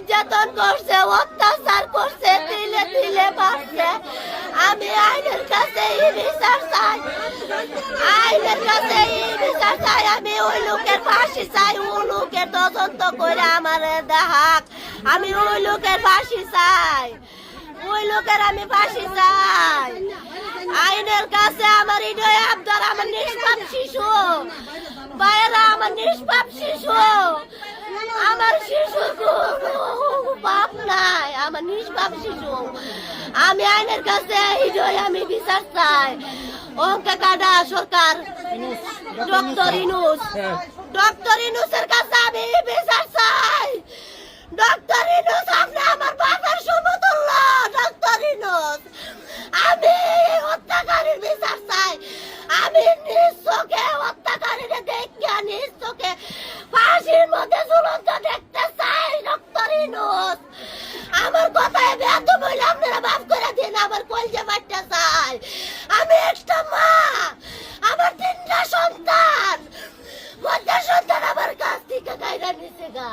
নির্যাতন করছে, অত্যাচার করছে, তিলে তিলে মারছে। আমি আইনের কাছে বিচার চাই, আইনের কাছে বিচার চাই। আমি ওই লোকের ফাঁসি চাই, ওই লোকের তদন্ত করে আমার দেখাক। আমি ওই লোকের ফাঁসি চাই, ওই লোকের আমি ফাঁসি চাই। আইনের কাছে আমার হৃদয় আবদার, আমার নিষ্পাপ শিশু ভাইয়েরা, আমার নিষ্পাপ শিশু, আমার শিশু বাপ নাই, আমার নিষ্পাপ শিশু। আমি আইনের কাছে হৃদয় আমি বিচার চাই। ওকে কাটা সরকার, ডক্টর ইনুস, ডক্টর ইনুসের কাছে আমি বিচার চাই। ডক্টর ইনুস, আপনি আমার বাবার সমতুল্য। ডক্টর ইনুস, আমি হত্যাকারীর বিচার চাই। আমি নিজ চোখে হত্যাকারীর দেখে, নিজ চোখে ফাঁসির মধ্যে ঝুলন্ত দেখতে চাই। ডক্টর ইনুস, আমার কথায় ব্যর্থ বলে আপনারা মাফ করে দিন। আমার কলজে মারতে চাই। আমি একটা মা, আমার 3টা সন্তান, মধ্যে সন্তান আমার কাছ থেকে গাইরা নিছে গা।